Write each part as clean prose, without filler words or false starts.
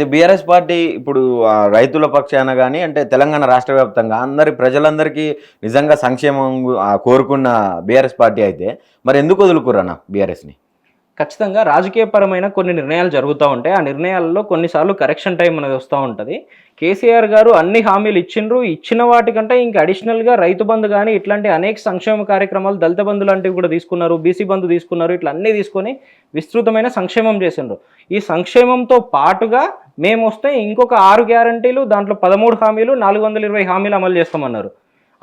అయితే BRS party ఇప్పుడు రైతుల పక్షాన గాని అంటే తెలంగాణ రాష్ట్ర వ్యాప్తంగా ప్రజలందరికీ నిజంగా సంక్షేమం కోరుకున్న బీఆర్ఎస్ పార్టీ అయితే మరి ఎందుకు వదులుకురన్న బీఆర్ఎస్ని? ఖచ్చితంగా రాజకీయపరమైన కొన్ని నిర్ణయాలు జరుగుతూ ఉంటాయి. ఆ నిర్ణయాలలో కొన్నిసార్లు కరెక్షన్ టైం అనేది వస్తూ ఉంటుంది. కేసీఆర్ గారు అన్ని హామీలు ఇచ్చిండ్రు. ఇచ్చిన వాటికంటే ఇంకా అడిషనల్గా రైతు బంధు కానీ ఇట్లాంటి అనేక సంక్షేమ కార్యక్రమాలు, దళిత బంధు లాంటివి కూడా తీసుకున్నారు, బీసీ బంధు తీసుకున్నారు. ఇట్లా అన్నీ తీసుకొని విస్తృతమైన సంక్షేమం చేసిండ్రు. ఈ సంక్షేమంతో పాటుగా మేము వస్తే ఇంకొక 6 గ్యారంటీలు, దాంట్లో 13 హామీలు, 420 హామీలు అమలు చేస్తామన్నారు.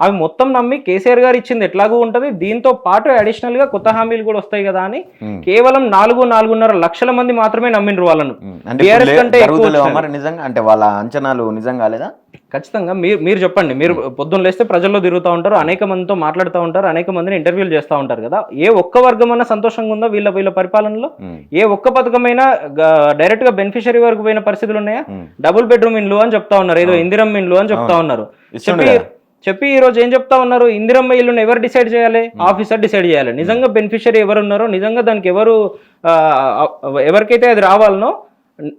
అవి మొత్తం నమ్మి కేసీఆర్ గారు ఇచ్చింది ఎట్లాగూ ఉంటుంది, దీంతో పాటు అడిషనల్ గా కొత్త హామీలు కూడా వస్తాయి కదా అని కేవలం 4.5 లక్షల మంది మాత్రమే నమ్మిండ్రు వాళ్ళను. నిజంగా అంటే వాళ్ళ అంచనాలు నిజంగా లేదా? ఖచ్చితంగా మీరు చెప్పండి. మీరు పొద్దున్న లేస్తే ప్రజల్లో తిరుగుతూ ఉంటారు, అనేక మందితో మాట్లాడుతూ ఉంటారు, అనేక మందిని ఇంటర్వ్యూలు చేస్తూ ఉంటారు కదా. ఏ ఒక్క వర్గం అన్నా సంతోషంగా ఉందా వీళ్ళ పరిపాలనలో? ఏ ఒక్క పథకమైనా డైరెక్ట్ గా బెనిఫిషరీ వరకు పోయిన పరిస్థితులు ఉన్నాయా? డబుల్ బెడ్రూమ్ ఇండ్లు అని చెప్తా ఉన్నారు, ఏదో ఇందిరమ్మ ఇండ్లు అని చెప్తా ఉన్నారు. చెప్పి ఈ రోజు ఏం చెప్తా ఉన్నారు? ఇందిరమ్మ ఇల్లును ఎవరు డిసైడ్ చేయాలి? ఆఫీసర్ డిసైడ్ చేయాలి. నిజంగా బెనిఫిషరీ ఎవరు ఉన్నారో, నిజంగా దానికి ఎవరికైతే అది రావాలనో,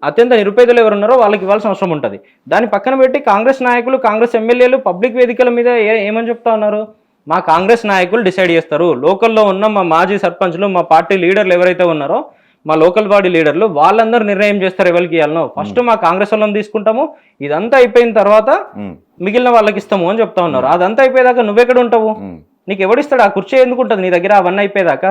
అత్యంత నిరుపేదలు ఎవరు ఉన్నారో వాళ్ళకి ఇవ్వాల్సిన అవసరం ఉంటుంది. దాన్ని పక్కన పెట్టి కాంగ్రెస్ నాయకులు, కాంగ్రెస్ ఎమ్మెల్యేలు పబ్లిక్ వేదికల మీద ఏమని చెప్తా ఉన్నారు? మా కాంగ్రెస్ నాయకులు డిసైడ్ చేస్తారు, లోకల్లో ఉన్న మా మాజీ సర్పంచ్లు, మా పార్టీ లీడర్లు ఎవరైతే ఉన్నారో, మా లోకల్ బాడీ లీడర్లు వాళ్ళందరూ నిర్ణయం చేస్తారు ఎవరికి ఇవ్వాలనో. ఫస్ట్ మా కాంగ్రెస్ వాళ్ళని తీసుకుంటాము, ఇదంతా అయిపోయిన తర్వాత మిగిలిన వాళ్ళకి ఇస్తాము అని చెప్తా ఉన్నారు. అదంతా అయిపోయేదాకా నువ్వెక్కడ ఉంటావు? నీకు ఎవడిస్తాడు ఆ కుర్చీ? ఎందుకుంటుంది నీ దగ్గర అవన్నీ అయిపోయేదాకా?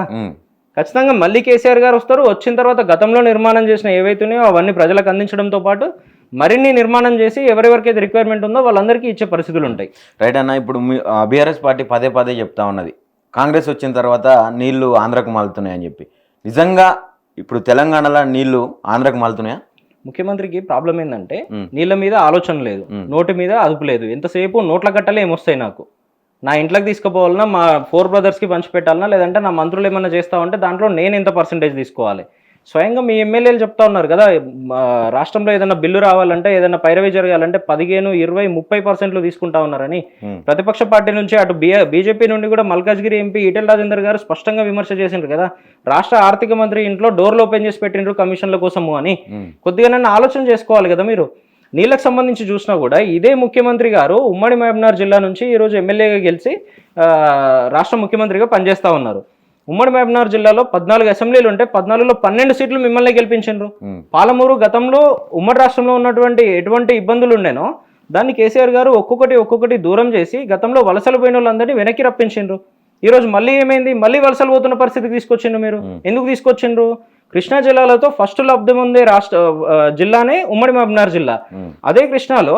ఖచ్చితంగా మళ్ళీ కేసీఆర్ గారు వస్తారు. వచ్చిన తర్వాత గతంలో నిర్మాణం చేసిన ఏవైతున్నాయో అవన్నీ ప్రజలకు అందించడంతో పాటు మరిన్ని నిర్మాణం చేసి ఎవరెవరికైతే రిక్వైర్మెంట్ ఉందో వాళ్ళందరికీ ఇచ్చే పరిస్థితులు ఉంటాయి. రైట్ అన్న, ఇప్పుడు బీఆర్ఎస్ పార్టీ పదే చెప్తా ఉన్నది కాంగ్రెస్ వచ్చిన తర్వాత నీళ్లు ఆంధ్రకు మాలుతున్నాయని చెప్పి. నిజంగా ఇప్పుడు తెలంగాణలో నీళ్లు ఆంధ్రకు మాలుతున్నాయా? ముఖ్యమంత్రికి ప్రాబ్లం ఏంటంటే నీళ్ళ మీద ఆలోచన లేదు, నోటి మీద అదుపు లేదు. ఎంతసేపు నోట్ల కట్టలే ఏమొస్తాయి నాకు, నా ఇంట్లోకి తీసుకుపోవాలన్నా, మా 4 బ్రదర్స్కి పంచిపెట్టాలన్నా, లేదంటే నా మంత్రులు ఏమన్నా చేస్తామంటే దాంట్లో నేను ఎంత పర్సెంటేజ్ తీసుకోవాలి? స్వయంగా మీ ఎమ్మెల్యేలు చెప్తా ఉన్నారు కదా, రాష్ట్రంలో ఏదైనా బిల్లు రావాలంటే, ఏదైనా పైరవీ జరగాలంటే 15, 20, 30% తీసుకుంటా ఉన్నారని ప్రతిపక్ష పార్టీ నుంచి అటు బీజేపీ నుండి కూడా మల్కాజ్గిరి ఎంపీ ఈటెల రాజేందర్ గారు స్పష్టంగా విమర్శ చేసిండ్రు కదా. రాష్ట్ర ఆర్థిక మంత్రి ఇంట్లో డోర్లు ఓపెన్ చేసి పెట్టిండ్రు కమిషన్ల కోసము అని. కొద్దిగా నన్ను ఆలోచన చేసుకోవాలి కదా మీరు. నీళ్ళకు సంబంధించి చూసినా కూడా ఇదే ముఖ్యమంత్రి గారు ఉమ్మడి మహబూబ్నగర్ జిల్లా నుంచి ఈరోజు ఎమ్మెల్యేగా గెలిచి రాష్ట్ర ముఖ్యమంత్రిగా పనిచేస్తా ఉన్నారు. ఉమ్మడి మహబూబ్నగర్ జిల్లాలో 14 అసెంబ్లీలు ఉంటే 14లో 12 సీట్లు మిమ్మల్ని గెలిపించారు. పాలమూరు గతంలో ఉమ్మడి రాష్ట్రంలో ఉన్నటువంటి ఎటువంటి ఇబ్బందులు ఉండేనో దాన్ని కేసీఆర్ గారు ఒక్కొక్కటి దూరం చేసి గతంలో వలసలు పోయిన వాళ్ళందరినీ వెనక్కి రప్పించిండ్రు. ఈరోజు మళ్ళీ ఏమైంది? మళ్ళీ వలసలు పోతున్న పరిస్థితికి తీసుకొచ్చిండ్రు. మీరు ఎందుకు తీసుకొచ్చిండ్రు? కృష్ణా జిల్లాలతో ఫస్ట్ లబ్ధి పొందే జిల్లానే ఉమ్మడి మహబూబ్నగర్ జిల్లా. అదే కృష్ణాలో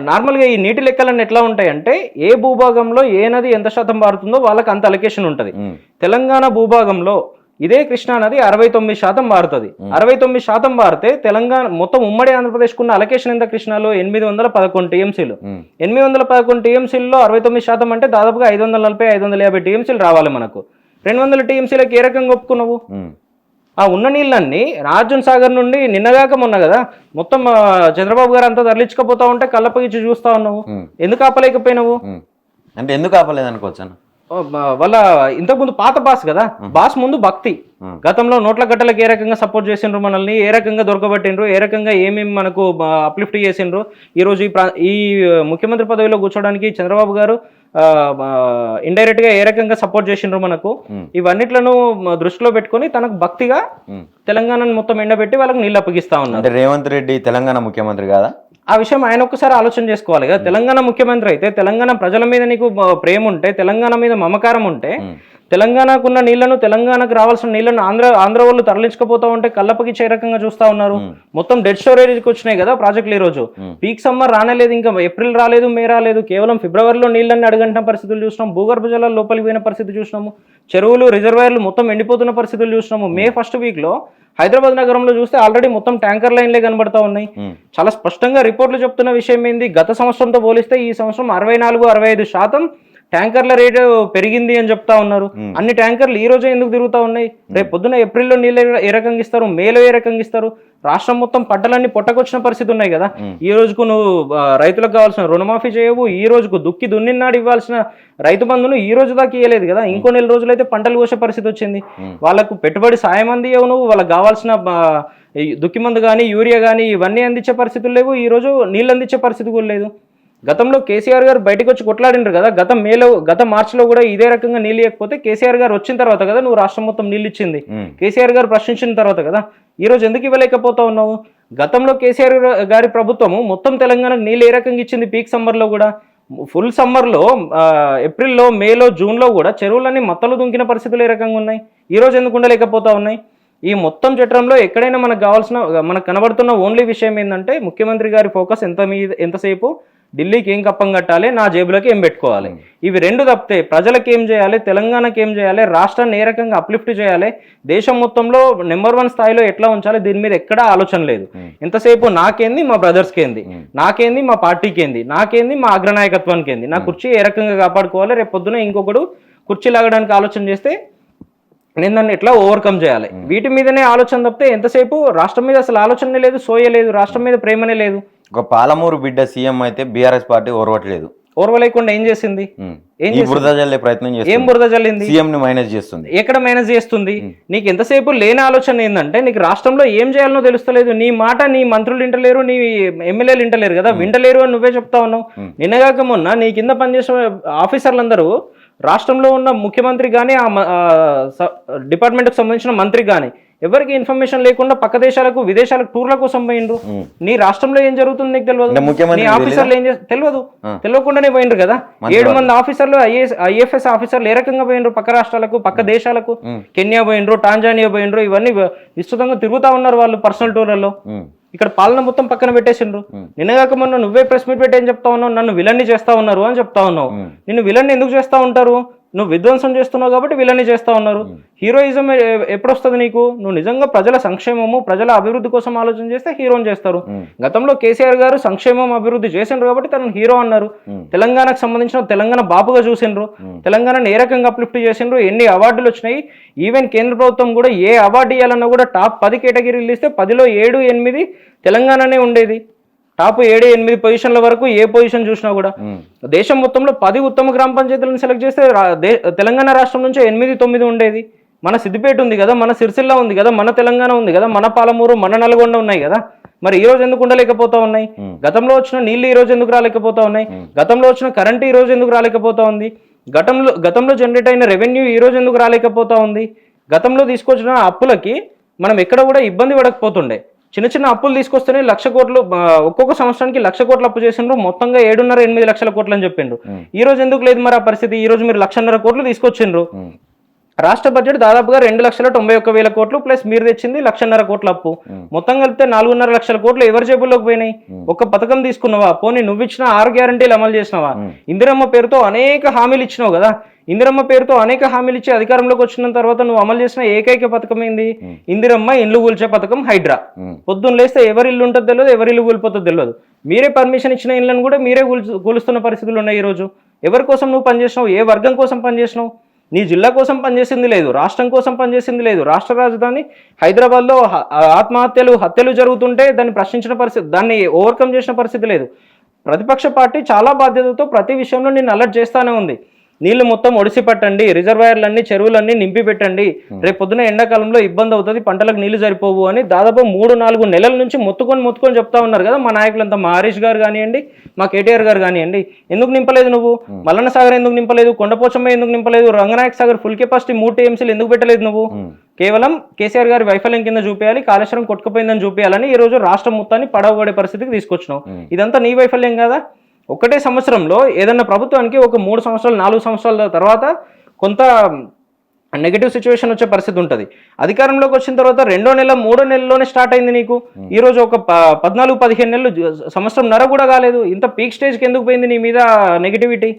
నార్మల్గా ఈ నీటి లెక్కలన్నీ ఎట్లా ఉంటాయంటే, ఏ భూభాగంలో ఏ నది ఎంత శాతం మారుతుందో వాళ్ళకి అంత అలొకేషన్ ఉంటుంది. తెలంగాణ భూభాగంలో ఇదే కృష్ణా నది 69% మారుతుంది. 69% మారితే తెలంగాణ మొత్తం ఉమ్మడి ఆంధ్రప్రదేశ్కు ఉన్న అలొకేషన్ ఎంత? కృష్ణాలో 811 టీఎంసీలు. 811 టీఎంసీల్లో 69% అంటే దాదాపుగా 540, 550 టీఎంసీలు రావాలి మనకు. 200 టీఎంసీలకు ఏ రకంగా ఒప్పుకున్నావు? ఆ ఉన్న నీళ్ళన్నీ నాగార్జున సాగర్ నుండి నిన్నగాక మొన్న కదా మొత్తం చంద్రబాబు గారు అంతా తరలించకపోతా ఉంటే కళ్ళప్పగిచ్చి చూస్తా ఉన్నావు. ఎందుకు ఆపలేకపోయినావు? అంటే ఎందుకు ఆపలేదు అనుకోవచ్చు అన్న. వాళ్ళ ఇంతకుముందు పాత బాస్ కదా, బాస్ ముందు భక్తి. గతంలో నోట్ల గట్టలకు ఏ రకంగా సపోర్ట్ చేసిండ్రు మనల్ని, ఏ రకంగా దొరకబట్టిండ్రు, ఏ రకంగా ఏమేమి మనకు అప్లిఫ్ట్ చేసిండ్రు. ఈరోజు ఈ ముఖ్యమంత్రి పదవిలో కూర్చోడానికి చంద్రబాబు గారు ఇండైరెక్ట్ గా ఏ రకంగా సపోర్ట్ చేసిండ్రు మనకు, ఇవన్నిట్లను దృష్టిలో పెట్టుకుని తనకు భక్తిగా తెలంగాణను మొత్తం ఎండబెట్టి వాళ్ళకి నీళ్ళు అప్పగిస్తా ఉన్నారు. రేవంత్ రెడ్డి తెలంగాణ ముఖ్యమంత్రి కాదా? ఆ విషయం ఆయన ఒక్కసారి ఆలోచన చేసుకోవాలి కదా. తెలంగాణ ముఖ్యమంత్రి అయితే, తెలంగాణ ప్రజల మీద నీకు ప్రేమ ఉంటే, తెలంగాణ మీద మమకారం ఉంటే, తెలంగాణకున్న నీళ్లను, తెలంగాణకు రావాల్సిన నీళ్లను ఆంధ్ర వాళ్ళు తరలించకపోతా ఉంటే కళ్ళప్పకి చే రకంగా చూస్తా ఉన్నారు. మొత్తం డెడ్ స్టోరేజ్కి వచ్చినాయి కదా ప్రాజెక్టులు. ఈ రోజు పీక్ సమ్మర్ రానేలేదు, ఇంకా ఏప్రిల్ రాలేదు, మే రాలేదు, కేవలం ఫిబ్రవరిలో నీళ్ళని అడగంటున్న పరిస్థితులు చూసినాం. భూగర్భ జలాలు లోపలికి పోయిన పరిస్థితి చూసినాము. చెరువులు, రిజర్వాయర్లు మొత్తం ఎండిపోతున్న పరిస్థితులు చూసినాము. మే ఫస్ట్ వీక్ లో హైదరాబాద్ నగరంలో చూస్తే ఆల్రెడీ మొత్తం ట్యాంకర్ లైన్లే కనబడతా ఉన్నాయి. చాలా స్పష్టంగా రిపోర్ట్లు చెప్తున్న విషయం ఏంది, గత సంవత్సరంతో పోలిస్తే ఈ సంవత్సరం 64-65% ట్యాంకర్ల రేటు పెరిగింది అని చెప్తా ఉన్నారు. అన్ని ట్యాంకర్లు ఈ రోజే ఎందుకు తిరుగుతా ఉన్నాయి? రేపు పొద్దున ఏప్రిల్లో నీళ్ళు ఏ రకంగా ఇస్తారు, మేలో ఏ రకంగా ఇస్తారు? రాష్ట్రం మొత్తం పంటలన్నీ పొట్టకొచ్చిన పరిస్థితి ఉన్నాయి కదా. ఈ రోజుకు నువ్వు రైతులకు కావాల్సిన రుణమాఫీ చేయవు, ఈ రోజుకు దుక్కి దున్నినాడు ఇవ్వాల్సిన రైతు బంధును ఈ రోజు దాకా ఇవ్వలేదు కదా. ఇంకో నెల రోజులైతే పంటలు కోసే పరిస్థితి వచ్చింది. వాళ్ళకు పెట్టుబడి సాయం అందియవు నువ్వు, వాళ్ళకి కావాల్సిన దుక్కి మందు కానీ యూరియా కానీ ఇవన్నీ అందించే పరిస్థితులు లేవు. ఈ రోజు నీళ్ళు అందించే పరిస్థితి కూడా లేదు. గతంలో కేసీఆర్ గారు బయటకు వచ్చి కొట్లాడిండ్రు కదా, గత మార్చిలో కూడా ఇదే రకంగా నీళ్ళు ఇవ్వకపోతే కేసీఆర్ గారు వచ్చిన తర్వాత కదా నువ్వు రాష్ట్రం మొత్తం నీళ్ళు ఇచ్చింది. కేసీఆర్ గారు ప్రశ్నించిన తర్వాత కదా. ఈ రోజు ఎందుకు ఇవ్వలేకపోతా ఉన్నావు? గతంలో కేసీఆర్ గారి ప్రభుత్వము మొత్తం తెలంగాణకు నీళ్ళు ఏ రకంగా ఇచ్చింది? పీక్ సమ్మర్లో కూడా, ఫుల్ సమ్మర్లో ఏప్రిల్లో, మేలో, జూన్లో కూడా చెరువులన్నీ మత్తలు దుంకిన పరిస్థితులు ఏ రకంగా ఉన్నాయి? ఈ రోజు ఎందుకు ఉండలేకపోతా ఉన్నాయి? ఈ మొత్తం చట్టంలో ఎక్కడైనా మనకు కనబడుతున్న ఓన్లీ విషయం ఏంటంటే ముఖ్యమంత్రి గారి ఫోకస్ ఎంతసేపు ఢిల్లీకి ఏం కప్పం కట్టాలి, నా జేబులోకి ఏం పెట్టుకోవాలి. ఇవి రెండు తప్పితే ప్రజలకు ఏం చేయాలి, తెలంగాణకి ఏం చేయాలి, రాష్ట్రాన్ని ఏ రకంగా అప్లిఫ్ట్ చేయాలి, దేశం మొత్తంలో నెంబర్ 1 స్థాయిలో ఎట్లా ఉంచాలి, దీని మీద ఎక్కడా ఆలోచన లేదు. ఎంతసేపు నాకేంది, మా బ్రదర్స్కి ఏంది, నాకేంది, మా పార్టీకి ఏంది, నాకేంది, మా అగ్రనాయకత్వానికి ఏంది, నా కుర్చీ ఏ రకంగా కాపాడుకోవాలి, రేపు పొద్దున ఇంకొకడు కుర్చీ లాగడానికి ఆలోచన చేస్తే నేను దాన్ని ఎట్లా ఓవర్కమ్ చేయాలి, వీటి మీదనే ఆలోచన తప్పితే ఎంతసేపు రాష్ట్రం మీద అసలు ఆలోచనే లేదు, సోయలేదు, రాష్ట్రం మీద ప్రేమనే లేదు. ఒక పాలమూరు బిడ్డ సీఎం అయితే బీఆర్ఎస్ పార్టీ ఓర్వట్లేదు. ఓర్వలేకుండా ఏం చేసింది? బురద జల్లే ప్రయత్నం చేస్తుంది. ఏం బురద జల్లింది? సీఎం ని మేనేజ్ చేస్తుంది. ఎక్కడ మేనేజ్ చేస్తుంది? నీకు ఎంతసేపు లేని ఆలోచన ఏంటంటే నీకు రాష్ట్రంలో ఏం చేయాలనో తెలుస్తలేదు. నీ మాట నీ మంత్రులు వింటలేరు, నీ ఎమ్మెల్యేలు వింటలేరు కదా, వింటలేరు అని నువ్వే చెప్తా ఉన్నావు. నిన్నగాక మొన్న నీ కింద పనిచేసిన ఆఫీసర్లందరూ రాష్ట్రంలో ఉన్న ముఖ్యమంత్రి కానీ డిపార్ట్మెంట్కి సంబంధించిన మంత్రి కానీ ఎవరికి ఇన్ఫర్మేషన్ లేకుండా పక్క దేశాలకు విదేశాలకు టూర్ల కోసం పోయిండ్రు. నీ రాష్ట్రంలో ఏం జరుగుతుంది నీకు తెలియదు, నీ ఆఫీసర్లు ఏం తెలియదు, తెలియకుండానే పోయిండ్రు కదా. 7 మంది ఆఫీసర్లు ఐఎఫ్ఎస్ ఆఫీసర్లు ఏ రకంగా పోయిండ్రు పక్క రాష్ట్రాలకు, పక్క దేశాలకు, కెన్యా పోయిండ్రు, టాంజానియా పోయిండ్రు, ఇవన్నీ విస్తృతంగా తిరుగుతా ఉన్నారు వాళ్ళు పర్సనల్ టూర్లలో. ఇక్కడ పాలన మొత్తం పక్కన పెట్టేసిండ్రు. నిన్నగాక మొన్న నువ్వే ప్రెస్ మీట్ పెట్టి ఏం చెప్తా ఉన్నావు? నన్ను విలన్ని చేస్తా ఉన్నారు అని చెప్తా ఉన్నావు. నిన్ను విలన్ని ఎందుకు చేస్తా ఉంటారు? నువ్వు విధ్వంసం చేస్తున్నావు కాబట్టి విలన్ని చేస్తా ఉన్నారు. హీరోయిజం ఎప్పుడు వస్తుంది నీకు? నువ్వు నిజంగా ప్రజల సంక్షేమము, ప్రజల అభివృద్ధి కోసం ఆలోచన చేస్తే హీరోని చేస్తారు. గతంలో కేసీఆర్ గారు సంక్షేమం అభివృద్ధి చేసిండ్రు కాబట్టి తనను హీరో అన్నారు. తెలంగాణకు సంబంధించిన తెలంగాణ బాపుగా చూసిండ్రు. తెలంగాణను ఏ రకంగా అప్లిఫ్ట్ చేసిండ్రు, ఎన్ని అవార్డులు వచ్చినాయి. ఈవెన్ కేంద్ర ప్రభుత్వం కూడా ఏ అవార్డు ఇవ్వాలన్నా కూడా టాప్ 10 కేటగిరీలు ఇస్తే 10లో 7, 8 తెలంగాణనే ఉండేది. టాప్ 7, 8 పొజిషన్ల వరకు ఏ పొజిషన్ చూసినా కూడా దేశం మొత్తంలో 10 ఉత్తమ గ్రామ పంచాయతీలను సెలెక్ట్ చేస్తే తెలంగాణ రాష్ట్రం నుంచి 8, 9 ఉండేది. మన సిద్దిపేట ఉంది కదా, మన సిరిసిల్ల ఉంది కదా, మన తెలంగాణ ఉంది కదా, మన పాలమూరు, మన నల్గొండ ఉన్నాయి కదా. మరి ఈ రోజు ఎందుకు ఉండలేకపోతా ఉన్నాయి? గతంలో వచ్చిన నీళ్లు ఈ రోజు ఎందుకు రాలేకపోతా ఉన్నాయి? గతంలో వచ్చిన కరెంటు ఈ రోజు ఎందుకు రాలేకపోతా ఉంది? గతంలో జనరేట్ అయిన రెవెన్యూ ఈ రోజు ఎందుకు రాలేకపోతా ఉంది? గతంలో తీసుకొచ్చిన అప్పులకి మనం ఎక్కడ కూడా ఇబ్బంది పడకపోతుండే. చిన్న అప్పులు తీసుకొస్తేనే 1,00,000 కోట్లు, ఒక్కొక్క సంవత్సరానికి 1,00,000 కోట్లు అప్పు చేసిండ్రు. మొత్తంగా 7.5-8 లక్షల కోట్లు అని చెప్పిండ్రు. ఈ రోజు ఎందుకు లేదు మరి ఆ పరిస్థితి? ఈ రోజు మీరు 1,50,000 కోట్లు తీసుకొచ్చిండ్రు. రాష్ట్ర బడ్జెట్ దాదాపుగా 2,91,000 కోట్లు ప్లస్ మీరు తెచ్చింది 1,50,000 కోట్ల అప్పు. మొత్తం కలిపితే 4.5 లక్షల కోట్లు ఎవరి జేబుల్లోకి పోయినాయి? ఒక పథకం తీసుకున్నావా? పోనీ నువ్వు ఇచ్చిన 6 గ్యారంటీలు అమలు చేసినావా? ఇందిరమ్మ పేరుతో అనేక హామీలు ఇచ్చినావు కదా. ఇందిరమ్మ పేరుతో అనేక హామీలు ఇచ్చి అధికారంలోకి వచ్చిన తర్వాత నువ్వు అమలు చేసిన ఏకైక పథకం ఏంది? ఇందిరమ్మ ఇండ్లు కూల్చే పథకం, హైడ్రా. పొద్దున్న లేస్తే ఎవరి ఇల్లు ఉంటుందో తెలియదు, ఎవరి ఇల్లు కూలిపోతుందో తెలియదు. మీరే పర్మిషన్ ఇచ్చిన ఇళ్ళను కూడా మీరే కూలుస్తున్న పరిస్థితులు ఉన్నాయి. ఈరోజు ఎవరి కోసం నువ్వు పనిచేసినావు? ఏ వర్గం కోసం పనిచేసినావు? నీ జిల్లా కోసం పనిచేసింది లేదు, రాష్ట్రం కోసం పనిచేసింది లేదు. రాష్ట్ర రాజధాని హైదరాబాద్లో హత్యలు జరుగుతుంటే దాన్ని ప్రశ్నించిన పరిస్థితి, దాన్ని ఓవర్కమ్ చేసిన పరిస్థితి లేదు. ప్రతిపక్ష పార్టీ చాలా బాధ్యతతో ప్రతి విషయంలో నిన్ను అలర్ట్ చేస్తానే ఉంది. నీళ్లు మొత్తం ఒడిసి పట్టండి, రిజర్వాయర్లన్నీ, చెరువులన్నీ నింపి పెట్టండి, రేపు పొద్దున ఎండాకాలంలో ఇబ్బంది అవుతుంది, పంటలకు నీళ్లు సరిపోవు అని దాదాపు 3-4 నెలల నుంచి మొత్తుకొని చెప్తా ఉన్నారు కదా మా నాయకులంతా. మా హరీష్ గారు కానివ్వండి, మా కేటీఆర్ గారు కానివ్వండి. ఎందుకు నింపలేదు నువ్వు? మల్లన్న సాగర్ ఎందుకు నింపలేదు? కొండపోచమ్మ ఎందుకు నింపలేదు? రంగనాయక సాగర్ ఫుల్ కెపాసిటీ 3 TMCలు ఎందుకు పెట్టలేదు నువ్వు? కేవలం కేసీఆర్ గారి వైఫల్యం కింద చూపించాలి, కాళేశ్వరం కొట్టుకుపోయిందని చూపించాలని ఈ రోజు రాష్ట్రం మొత్తాన్ని పడవబడే పరిస్థితికి తీసుకొచ్చినావు. ఇదంతా నీ వైఫల్యం కాదా? ఒకటే సంవత్సరంలో ఏదన్నా ప్రభుత్వానికి ఒక 3 సంవత్సరాలు 4 సంవత్సరాల తర్వాత కొంత నెగటివ్ సిచ్యువేషన్ వచ్చే పరిస్థితి ఉంటుంది. అధికారంలోకి వచ్చిన తర్వాత 2వ నెల 3వ నెలలోనే స్టార్ట్ అయింది నీకు. ఈ రోజు ఒక 14-15 నెలలు, సంవత్సరంన్నర కూడా కాలేదు. ఇంత పీక్ స్టేజ్కి ఎందుకు పోయింది నీ మీద నెగిటివిటీ?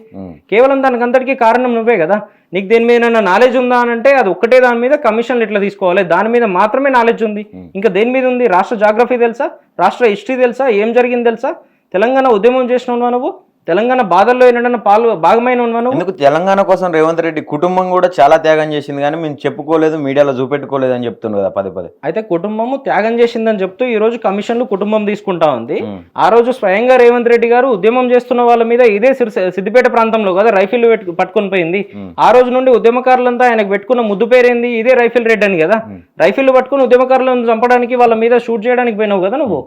కేవలం దానికి అంతటికీ కారణం నువ్వే కదా. నీకు దేని మీద నాలెడ్జ్ ఉందా అని అంటే అది ఒక్కటే, దాని మీద కమిషన్లు ఎట్లా తీసుకోవాలి దాని మీద మాత్రమే నాలెడ్జ్ ఉంది. ఇంకా దేని మీద ఉంది? రాష్ట్ర జాగ్రఫీ తెలుసా? రాష్ట్ర హిస్టరీ తెలుసా? ఏం జరిగింది తెలుసా? తెలంగాణ ఉద్యమం చేసినావు నువ్వు, తెలంగాణ బాధల్లో ఏంటంటే భాగమైన ఉన్నాను. ఎందుకు తెలంగాణ కోసం రేవంత్ రెడ్డి కుటుంబం కూడా చాలా త్యాగం చేసింది, కానీ మేము చెప్పుకోలేదు, మీడియాలో చూపెట్టుకోలేదు అని చెప్తున్నారు కదా పదే పదే. అయితే కుటుంబము త్యాగం చేసిందని చెప్తూ ఈ రోజు కమిషన్లు కుటుంబం తీసుకుంటా ఉంది. ఆ రోజు స్వయంగా రేవంత్ రెడ్డి గారు ఉద్యమం చేస్తున్న వాళ్ళ మీద ఇదే సిద్దిపేట ప్రాంతంలో కదా రైఫిల్ పట్టుకొని పోయింది. ఆ రోజు నుండి ఉద్యమకారులంతా ఆయనకు పెట్టుకున్న ముద్దు పేరేంది, ఇదే రైఫిల్ రెడ్డి అని కదా. రైఫిల్ పట్టుకుని ఉద్యమకారులను చంపడానికి వాళ్ళ మీద షూట్ చేయడానికి పోయినావు కదా నువ్వు.